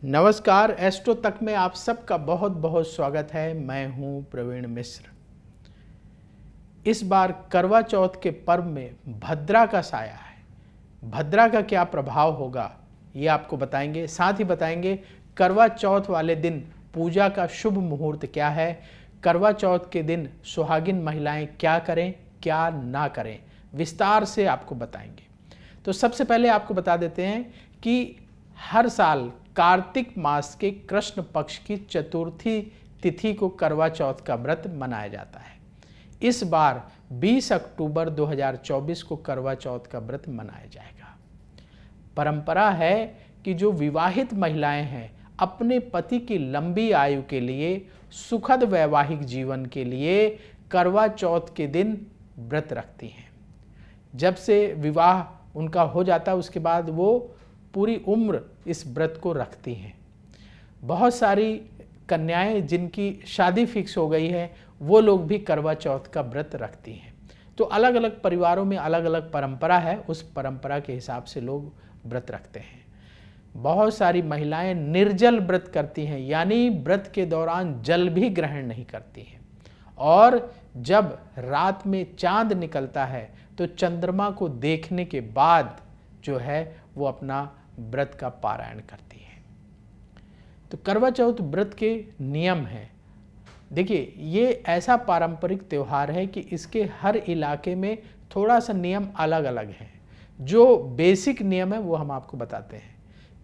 नमस्कार, एस्ट्रो तक में आप सबका बहुत बहुत स्वागत है। मैं हूं प्रवीण मिश्र। इस बार करवा चौथ के पर्व में भद्रा का साया है। भद्रा का क्या प्रभाव होगा ये आपको बताएंगे। साथ ही बताएंगे करवा चौथ वाले दिन पूजा का शुभ मुहूर्त क्या है, करवा चौथ के दिन सुहागिन महिलाएं क्या करें क्या ना करें, विस्तार से आपको बताएंगे। तो सबसे पहले आपको बता देते हैं कि हर साल कार्तिक मास के कृष्ण पक्ष की चतुर्थी तिथि को करवा चौथ का व्रत मनाया जाता है। इस बार 20 अक्टूबर 2024 को करवा चौथ का व्रत मनाया जाएगा। परंपरा है कि जो विवाहित महिलाएं हैं अपने पति की लंबी आयु के लिए, सुखद वैवाहिक जीवन के लिए करवा चौथ के दिन व्रत रखती हैं। जब से विवाह उनका हो जाता है उसके बाद वो पूरी उम्र इस व्रत को रखती हैं। बहुत सारी कन्याएं जिनकी शादी फिक्स हो गई है वो लोग भी करवा चौथ का व्रत रखती हैं। तो अलग अलग परिवारों में अलग अलग परंपरा है, उस परंपरा के हिसाब से लोग व्रत रखते हैं। बहुत सारी महिलाएं निर्जल व्रत करती हैं, यानी व्रत के दौरान जल भी ग्रहण नहीं करती हैं। और जब रात में चांद निकलता है तो चंद्रमा को देखने के बाद जो है वो अपना व्रत का पारायण करती है। तो करवा चौथ व्रत के नियम हैं। देखिए, ये ऐसा पारंपरिक त्यौहार है कि इसके हर इलाके में थोड़ा सा नियम अलग अलग हैं। जो बेसिक नियम है वो हम आपको बताते हैं।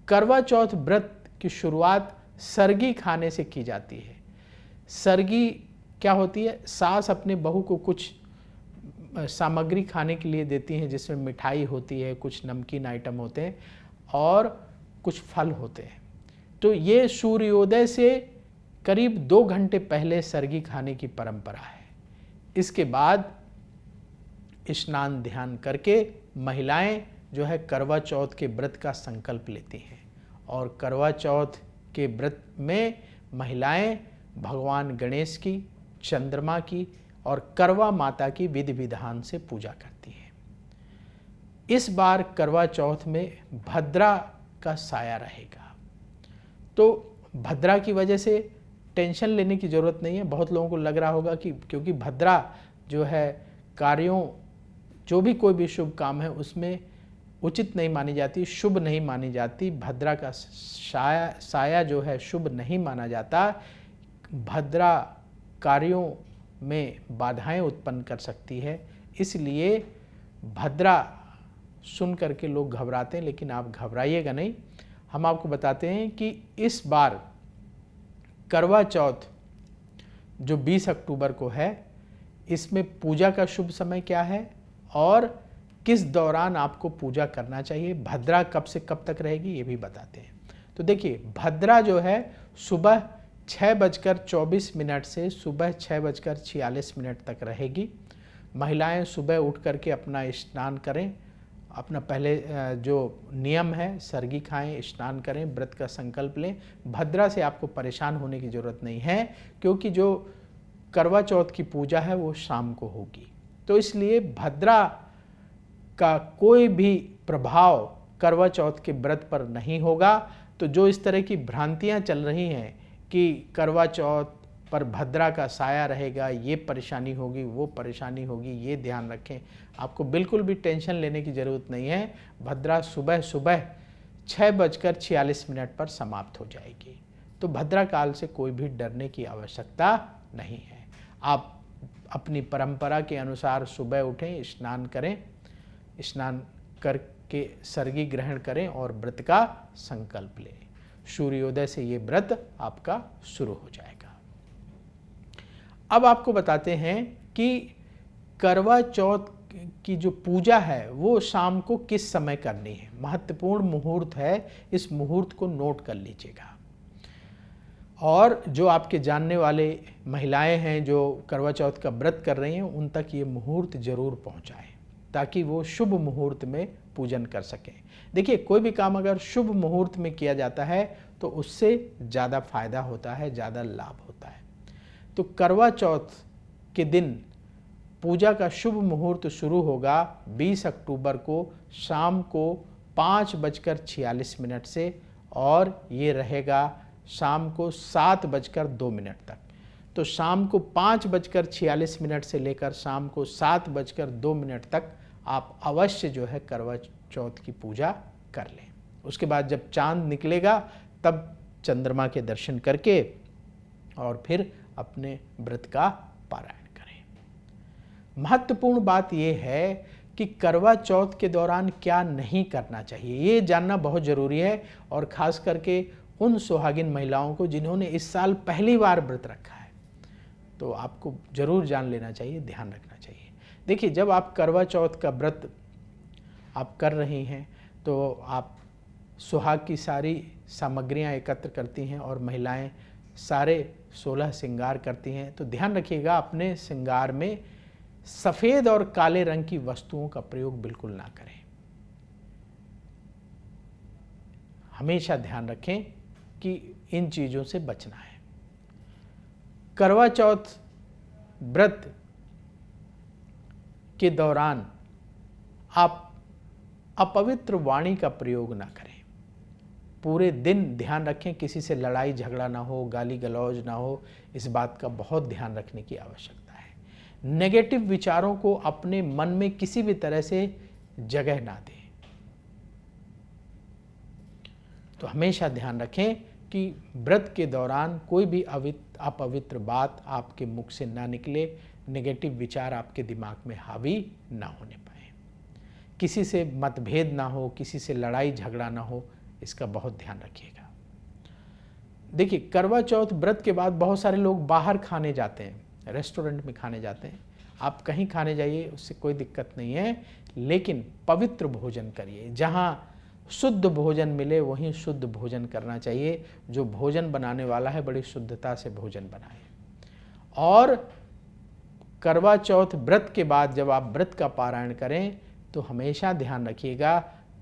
करवा चौथ व्रत की शुरुआत सरगी खाने से की जाती है। सरगी क्या होती है? सास अपने बहू को कुछ सामग्री खाने के लिए देती हैं, जिसमें मिठाई होती है, कुछ नमकीन आइटम होते हैं और कुछ फल होते हैं। तो ये सूर्योदय से करीब 2 घंटे पहले सरगी खाने की परंपरा है। इसके बाद स्नान ध्यान करके महिलाएं जो है करवा चौथ के व्रत का संकल्प लेती हैं। और करवा चौथ के व्रत में महिलाएं भगवान गणेश की, चंद्रमा की और करवा माता की विधि विधान से पूजा करती हैं। इस बार करवा चौथ में भद्रा का साया रहेगा। तो भद्रा की वजह से टेंशन लेने की ज़रूरत नहीं है। बहुत लोगों को लग रहा होगा कि क्योंकि भद्रा जो है कार्यों, जो भी कोई भी शुभ काम है उसमें उचित नहीं मानी जाती, शुभ नहीं मानी जाती। भद्रा का साया जो है शुभ नहीं माना जाता। भद्रा कार्यों में बाधाएं उत्पन्न कर सकती है, इसलिए भद्रा सुन करके लोग घबराते हैं, लेकिन आप घबराइएगा नहीं। हम आपको बताते हैं कि इस बार करवा चौथ जो 20 अक्टूबर को है, इसमें पूजा का शुभ समय क्या है और किस दौरान आपको पूजा करना चाहिए, भद्रा कब से कब तक रहेगी ये भी बताते हैं। तो देखिए, भद्रा जो है सुबह 6:24 से सुबह 6:46 तक रहेगी। महिलाएं सुबह उठ करके अपना स्नान करें, अपना पहले जो नियम है सरगी खाएं, स्नान करें, व्रत का संकल्प लें। भद्रा से आपको परेशान होने की ज़रूरत नहीं है, क्योंकि जो करवा चौथ की पूजा है वो शाम को होगी। तो इसलिए भद्रा का कोई भी प्रभाव करवा चौथ के व्रत पर नहीं होगा। तो जो इस तरह की भ्रांतियां चल रही हैं कि करवा चौथ पर भद्रा का साया रहेगा, ये परेशानी होगी, वो परेशानी होगी, ये ध्यान रखें। आपको बिल्कुल भी टेंशन लेने की ज़रूरत नहीं है। भद्रा सुबह 6:46 पर समाप्त हो जाएगी। तो भद्रा काल से कोई भी डरने की आवश्यकता नहीं है। आप अपनी परंपरा के अनुसार सुबह उठें, स्नान करें, स्नान करके सरगी ग्रहण करें और व्रत का संकल्प लें। सूर्योदय से ये व्रत आपका शुरू हो जाएगा। अब आपको बताते हैं कि करवा चौथ की जो पूजा है वो शाम को किस समय करनी है। महत्वपूर्ण मुहूर्त है, इस मुहूर्त को नोट कर लीजिएगा। और जो आपके जानने वाले महिलाएं हैं जो करवा चौथ का व्रत कर रही हैं, उन तक ये मुहूर्त जरूर पहुंचाएं, ताकि वो शुभ मुहूर्त में पूजन कर सकें। देखिए, कोई भी काम अगर शुभ मुहूर्त में किया जाता है तो उससे ज़्यादा फायदा होता है, ज़्यादा लाभ होता है। तो करवा चौथ के दिन पूजा का शुभ मुहूर्त शुरू होगा 20 अक्टूबर को शाम को 5:46 से और ये रहेगा शाम को 7:02 तक। तो शाम को 5:46 से लेकर शाम को 7:02 तक आप अवश्य जो है करवा चौथ की पूजा कर लें। उसके बाद जब चांद निकलेगा तब चंद्रमा के दर्शन करके और फिर अपने व्रत का पारायण करें। महत्वपूर्ण बात यह है कि करवा चौथ के दौरान क्या नहीं करना चाहिए, ये जानना बहुत ज़रूरी है, और ख़ास करके उन सुहागिन महिलाओं को जिन्होंने इस साल पहली बार व्रत रखा है, तो आपको ज़रूर जान लेना चाहिए, ध्यान रखना चाहिए। देखिए, जब आप करवा चौथ का व्रत आप कर रही हैं तो आप सुहाग की सारी सामग्रियां एकत्र करती हैं और महिलाएं सारे 16 श्रृंगार करती हैं। तो ध्यान रखिएगा, अपने श्रृंगार में सफ़ेद और काले रंग की वस्तुओं का प्रयोग बिल्कुल ना करें। हमेशा ध्यान रखें कि इन चीज़ों से बचना है। करवा चौथ व्रत के दौरान आप अपवित्र वाणी का प्रयोग ना करें। पूरे दिन ध्यान रखें किसी से लड़ाई झगड़ा ना हो, गाली गलौज ना हो, इस बात का बहुत ध्यान रखने की आवश्यकता है। नेगेटिव विचारों को अपने मन में किसी भी तरह से जगह ना दें। तो हमेशा ध्यान रखें कि व्रत के दौरान कोई भी अपवित्र बात आपके मुख से ना निकले, नेगेटिव विचार आपके दिमाग में हावी ना होने पाए, किसी से मतभेद ना हो, किसी से लड़ाई झगड़ा ना हो, इसका बहुत ध्यान रखिएगा। देखिए, करवा चौथ व्रत के बाद बहुत सारे लोग बाहर खाने जाते हैं, रेस्टोरेंट में खाने जाते हैं। आप कहीं खाने जाइए, उससे कोई दिक्कत नहीं है, लेकिन पवित्र भोजन करिए। जहाँ शुद्ध भोजन मिले वहीं शुद्ध भोजन करना चाहिए। जो भोजन बनाने वाला है बड़ी शुद्धता से भोजन बनाए। और करवा चौथ व्रत के बाद जब आप व्रत का पारायण करें तो हमेशा ध्यान रखिएगा,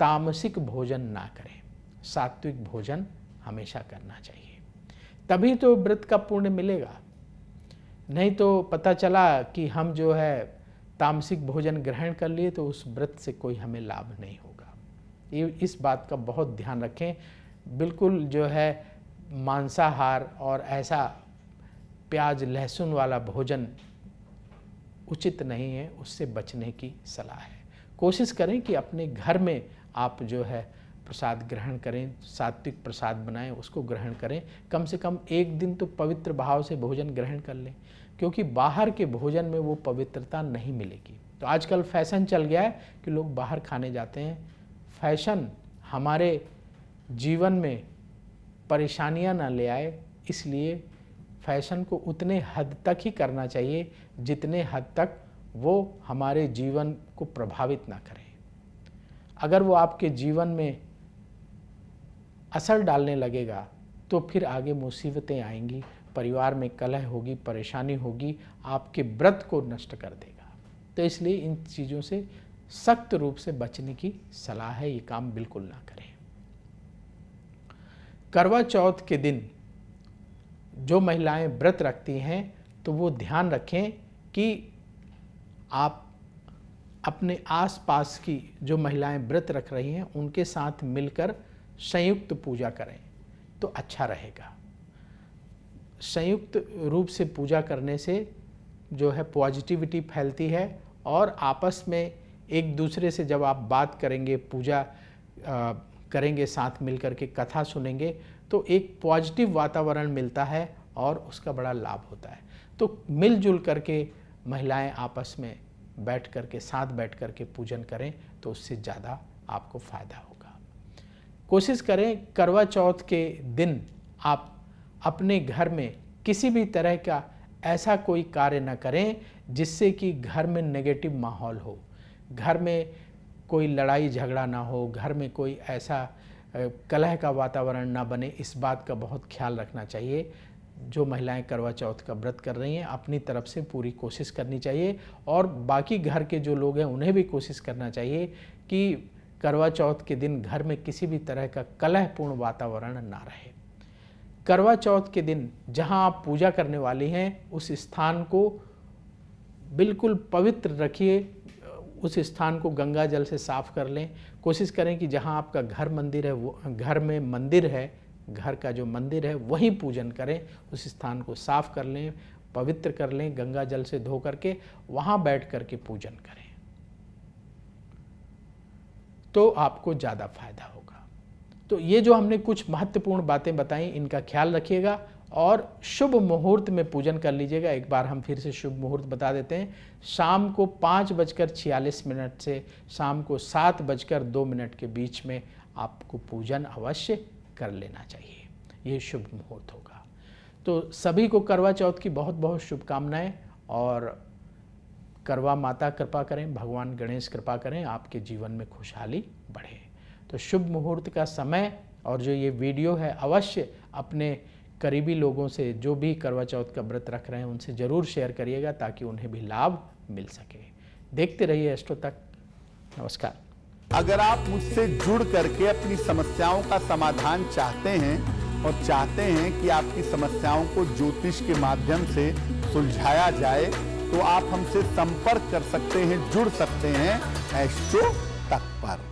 तामसिक भोजन ना करें, सात्विक भोजन हमेशा करना चाहिए। तभी तो व्रत का पुण्य मिलेगा। नहीं तो पता चला कि हम जो है तामसिक भोजन ग्रहण कर लिए तो उस व्रत से कोई हमें लाभ नहीं होगा। ये इस बात का बहुत ध्यान रखें। बिल्कुल जो है मांसाहार और ऐसा प्याज लहसुन वाला भोजन उचित नहीं है, उससे बचने की सलाह है। कोशिश करें कि अपने घर में आप जो है प्रसाद ग्रहण करें, सात्विक प्रसाद बनाएं, उसको ग्रहण करें। कम से कम एक दिन तो पवित्र भाव से भोजन ग्रहण कर लें, क्योंकि बाहर के भोजन में वो पवित्रता नहीं मिलेगी। तो आजकल फैशन चल गया है कि लोग बाहर खाने जाते हैं। फैशन हमारे जीवन में परेशानियां ना ले आए, इसलिए फैशन को उतने हद तक ही करना चाहिए जितने हद तक वो हमारे जीवन को प्रभावित ना करे। अगर वो आपके जीवन में असर डालने लगेगा तो फिर आगे मुसीबतें आएंगी, परिवार में कलह होगी, परेशानी होगी, आपके व्रत को नष्ट कर देगा। तो इसलिए इन चीज़ों से सख्त रूप से बचने की सलाह है, ये काम बिल्कुल ना करें। करवा चौथ के दिन जो महिलाएं व्रत रखती हैं तो वो ध्यान रखें कि आप अपने आसपास की जो महिलाएं व्रत रख रही हैं उनके साथ मिलकर संयुक्त पूजा करें तो अच्छा रहेगा। संयुक्त रूप से पूजा करने से जो है पॉजिटिविटी फैलती है और आपस में एक दूसरे से जब आप बात करेंगे, पूजा करेंगे, साथ मिलकर के कथा सुनेंगे तो एक पॉजिटिव वातावरण मिलता है और उसका बड़ा लाभ होता है। तो मिलजुल करके महिलाएं आपस में बैठ करके, साथ बैठ करके पूजन करें तो उससे ज़्यादा आपको फ़ायदा होगा। कोशिश करें करवा चौथ के दिन आप अपने घर में किसी भी तरह का ऐसा कोई कार्य न करें जिससे कि घर में नेगेटिव माहौल हो, घर में कोई लड़ाई झगड़ा ना हो, घर में कोई ऐसा कलह का वातावरण ना बने। इस बात का बहुत ख्याल रखना चाहिए। जो महिलाएं करवा चौथ का व्रत कर रही हैं अपनी तरफ से पूरी कोशिश करनी चाहिए और बाकी घर के जो लोग हैं उन्हें भी कोशिश करना चाहिए कि करवा चौथ के दिन घर में किसी भी तरह का कलहपूर्ण वातावरण ना रहे। करवा चौथ के दिन जहां आप पूजा करने वाली हैं उस स्थान को बिल्कुल पवित्र रखिए, उस स्थान को गंगा जल से साफ कर लें। कोशिश करें कि जहाँ आपका घर मंदिर है, वो घर में मंदिर है, घर का जो मंदिर है वहीं पूजन करें। उस स्थान को साफ कर लें, पवित्र कर लें, गंगा जल से धो करके वहाँ बैठ करके पूजन करें, तो आपको ज़्यादा फायदा होगा। तो ये जो हमने कुछ महत्वपूर्ण बातें बताई, इनका ख्याल रखिएगा और शुभ मुहूर्त में पूजन कर लीजिएगा। एक बार हम फिर से शुभ मुहूर्त बता देते हैं। शाम को 5:46 से शाम को 7:02 के बीच में आपको पूजन अवश्य कर लेना चाहिए, ये शुभ मुहूर्त होगा। तो सभी को करवा चौथ की बहुत बहुत शुभकामनाएं और करवा माता कृपा करें, भगवान गणेश कृपा करें, आपके जीवन में खुशहाली बढ़े। तो शुभ मुहूर्त का समय और जो ये वीडियो है अवश्य अपने करीबी लोगों से, जो भी करवा चौथ का व्रत रख रहे हैं, उनसे ज़रूर शेयर करिएगा ताकि उन्हें भी लाभ मिल सके। देखते रहिए एस्ट्रो तक। नमस्कार। अगर आप मुझसे जुड़ करके अपनी समस्याओं का समाधान चाहते हैं और चाहते हैं कि आपकी समस्याओं को ज्योतिष के माध्यम से सुलझाया जाए, तो आप हमसे संपर्क कर सकते हैं, जुड़ सकते हैं एस्ट्रो तक पर।